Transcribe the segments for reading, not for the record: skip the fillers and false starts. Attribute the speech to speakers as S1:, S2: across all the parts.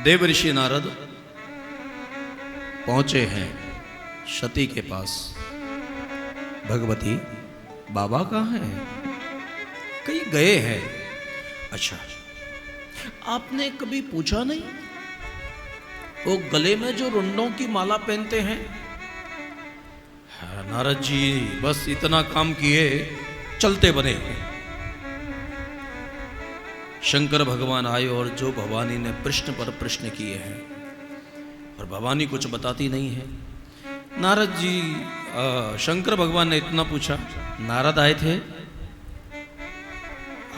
S1: देवर्षि नारद पहुंचे हैं सती के पास। भगवती बाबा कहाँ हैं? कहीं गए हैं। अच्छा, आपने कभी पूछा नहीं वो गले में जो रुंडों की माला पहनते हैं? नारद जी बस इतना काम किए, चलते बने। शंकर भगवान आए और जो भवानी ने प्रश्न पर प्रश्न किए हैं और भवानी कुछ बताती नहीं है। नारद जी शंकर भगवान ने इतना पूछा, नारद आए थे?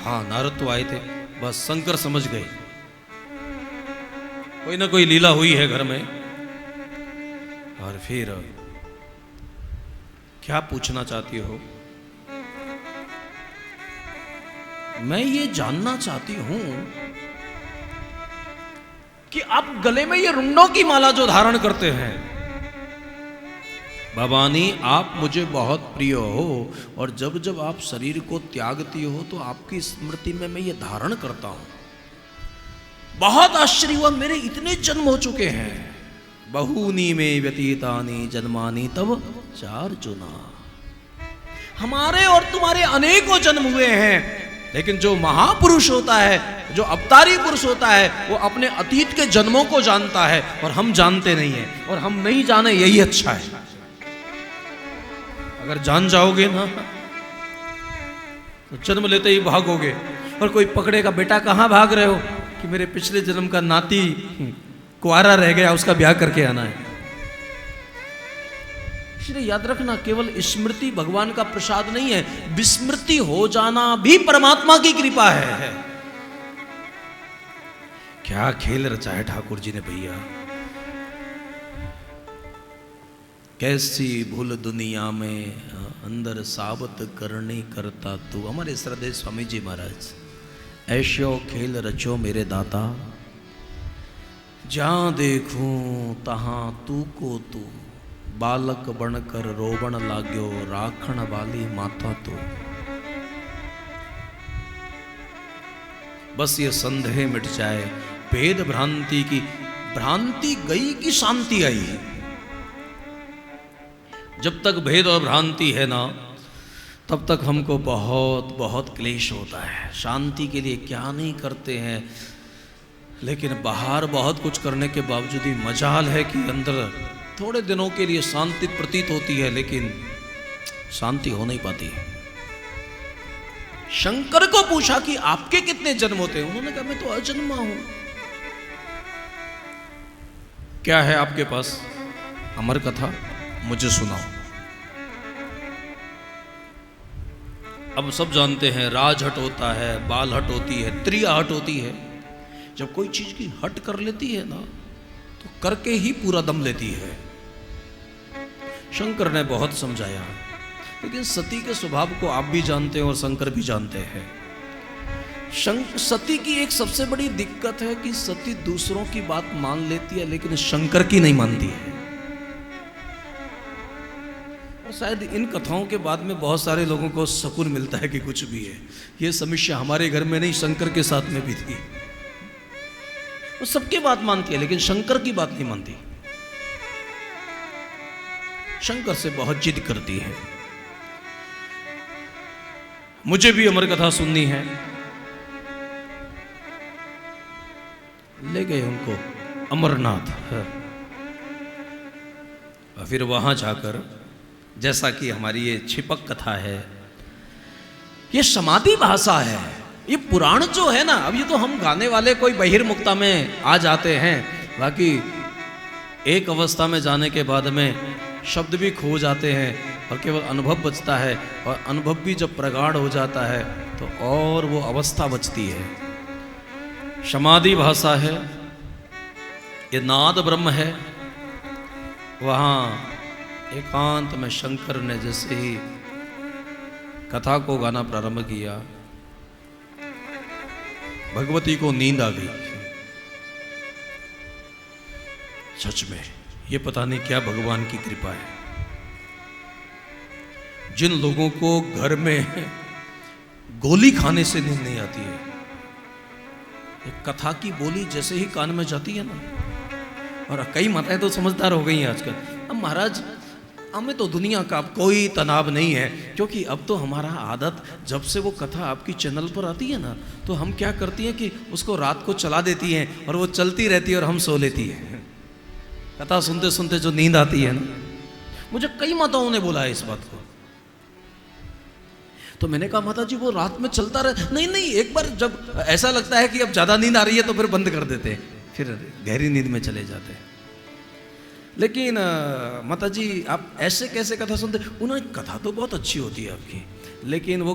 S1: हाँ नारद तो आए थे। बस शंकर समझ गए कोई ना कोई लीला हुई है घर में। और फिर क्या पूछना चाहती हो? मैं ये जानना चाहती हूं कि आप गले में ये रुंडों की माला जो धारण करते हैं, भवानी आप मुझे बहुत प्रिय हो और जब जब आप शरीर को त्यागती हो तो आपकी स्मृति में मैं ये धारण करता हूं। बहुत आश्चर्य हुआ, मेरे इतने जन्म हो चुके हैं। बहूनी में व्यतीतानि जन्मानि तब चार्जुना, हमारे और तुम्हारे अनेकों जन्म हुए हैं, लेकिन जो महापुरुष होता है, जो अवतारी पुरुष होता है, वो अपने अतीत के जन्मों को जानता है और हम जानते नहीं हैं। और हम नहीं जाने यही अच्छा है। अगर जान जाओगे ना तो जन्म लेते ही भागोगे और कोई पकड़ेगा, बेटा कहाँ भाग रहे हो? कि मेरे पिछले जन्म का नाती कुआरा रह गया, उसका ब्याह करके आना है। इसलिए याद रखना, केवल स्मृति भगवान का प्रसाद नहीं है, विस्मृति हो जाना भी परमात्मा की कृपा है। क्या खेल रचा है ठाकुर जी ने भैया। कैसी भूल दुनिया में अंदर साबत करनी करता तू। हमारे श्रद्धेय स्वामी जी महाराज, ऐशो खेल रचो मेरे दाता, जहां देखूं तहां तू को तू, बालक बनकर रोबण लाग्यो, राखण वाली माता तो। बस ये संदेह मिट जाए, भेद भ्रांति की भ्रांति गई कि शांति आई। जब तक भेद और भ्रांति है ना, तब तक हमको बहुत बहुत क्लेश होता है। शांति के लिए क्या नहीं करते हैं, लेकिन बाहर बहुत कुछ करने के बावजूद ही मजाल है कि अंदर थोड़े दिनों के लिए शांति प्रतीत होती है, लेकिन शांति हो नहीं पाती है। शंकर को पूछा कि आपके कितने जन्म होते हैं? उन्होंने कहा मैं तो अजन्मा हूं। क्या है आपके पास अमर कथा? मुझे सुनाओ। अब सब जानते हैं, राज हट होता है, बाल हट होती है, त्रिया हट होती है। जब कोई चीज की हट कर लेती है ना, तो करके ही पूरा दम लेती है। शंकर ने बहुत समझाया, लेकिन सती के स्वभाव को आप भी जानते हैं और शंकर भी जानते हैं। सती की एक सबसे बड़ी दिक्कत है कि सती दूसरों की बात मान लेती है, लेकिन शंकर की नहीं मानती है। और शायद इन कथाओं के बाद में बहुत सारे लोगों को सुकून मिलता है कि कुछ भी है। ये समस्या हमारे घर में नहीं, शंकर के साथ में भी थी। वो सबकी बात मानती है, लेकिन शंकर की बात नहीं मानती। शंकर से बहुत जिद करती है। मुझे भी अमर कथा सुननी है। ले गए उनको अमरनाथ। और फिर वहां जाकर, जैसा कि हमारी ये छिपक कथा है, ये समाधि भाषा है। ये पुराण जो है ना, अब ये तो हम गाने वाले कोई बहिर्मुक्ता में आ जाते हैं, बाकी एक अवस्था में जाने के बाद में शब्द भी खो जाते हैं और केवल अनुभव बचता है। और अनुभव भी जब प्रगाढ़ हो जाता है तो और वो अवस्था बचती है। समाधि भाषा है, ये नाद ब्रह्म है। वहाँ एकांत में शंकर ने जैसे ही कथा को गाना प्रारंभ किया, भगवती को नींद आ गई। सच में ये पता नहीं क्या भगवान की कृपा है। जिन लोगों को घर में गोली खाने से नींद नहीं आती है, एक कथा की बोली जैसे ही कान में जाती है ना, और कई माताएं तो समझदार हो गई हैं आजकल। अब महाराज हमें तो दुनिया का अब कोई तनाव नहीं है, क्योंकि अब तो हमारा आदत, जब से वो कथा आपकी चैनल पर आती है ना, तो हम क्या करती हैं कि उसको रात को चला देती हैं और वो चलती रहती है और हम सो लेती हैं। कथा सुनते सुनते जो नींद आती है ना, मुझे कई माताओं ने बोला है इस बात को। तो मैंने कहा माता जी वो रात में चलता रहे, नहीं नहीं, एक बार जब ऐसा लगता है कि अब ज़्यादा नींद आ रही है तो फिर बंद कर देते हैं, फिर गहरी नींद में चले जाते हैं। लेकिन माता जी आप ऐसे कैसे कथा सुनते? उन्होंने कथा तो बहुत अच्छी होती है आपकी, लेकिन वो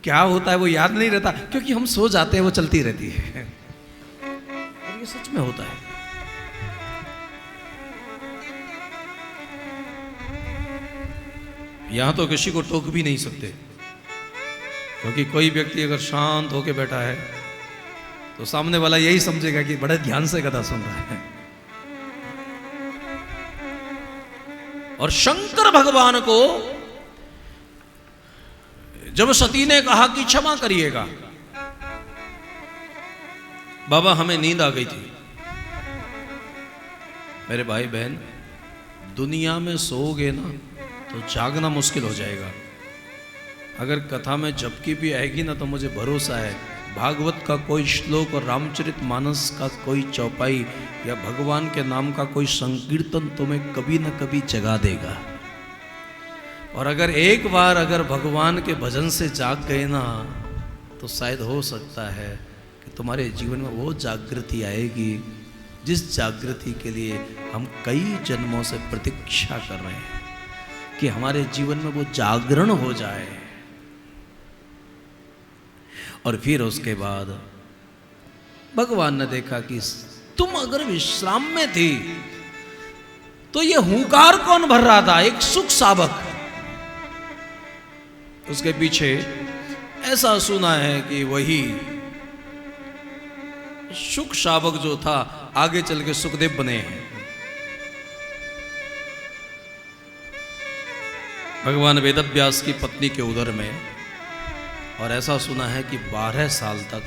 S1: क्या होता है वो याद नहीं रहता, क्योंकि हम सो जाते हैं, वो चलती रहती है। और ये सच में होता है। यहां तो किसी को टोक भी नहीं सकते, क्योंकि कोई व्यक्ति अगर शांत होकर बैठा है तो सामने वाला यही समझेगा कि बड़े ध्यान से कथा सुन रहा है। और शंकर भगवान को जब सती ने कहा कि क्षमा करिएगा, बाबा हमें नींद आ गई थी। मेरे भाई बहन, दुनिया में सोओगे ना तो जागना मुश्किल हो जाएगा। अगर कथा में झपकी भी आएगी ना, तो मुझे भरोसा है भागवत का कोई श्लोक और रामचरितमानस का कोई चौपाई या भगवान के नाम का कोई संकीर्तन तुम्हें कभी न कभी जगा देगा। और अगर एक बार अगर भगवान के भजन से जाग गए ना, तो शायद हो सकता है कि तुम्हारे जीवन में वो जागृति आएगी जिस जागृति के लिए हम कई जन्मों से प्रतीक्षा कर रहे हैं कि हमारे जीवन में वो जागरण हो जाए। और फिर उसके बाद भगवान ने देखा कि तुम अगर विश्राम में थी तो ये हुंकार कौन भर रहा था? एक सुख शावक। उसके पीछे ऐसा सुना है कि वही सुख शावक जो था आगे चल के सुखदेव बने हैं। भगवान वेदव्यास की पत्नी के उदर में, और ऐसा सुना है कि 12 साल तक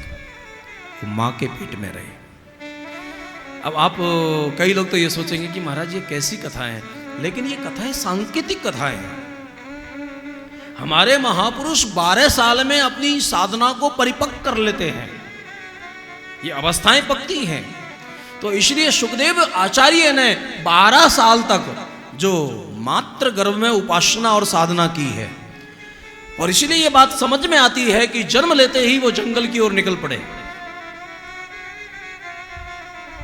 S1: वो माँ के पेट में रहे। अब आप कई लोग तो ये सोचेंगे कि महाराज ये कैसी कथाएं हैं, लेकिन ये कथाएं सांकेतिक कथाएं हैं। हमारे महापुरुष 12 साल में अपनी साधना को परिपक्व कर लेते हैं, ये अवस्थाएं पक्की हैं। तो इसलिए सुखदेव आचार्य ने 12 साल तक जो मात्र गर्भ में उपासना और साधना की है, और इसलिए ये बात समझ में आती है कि जन्म लेते ही वो जंगल की ओर निकल पड़े।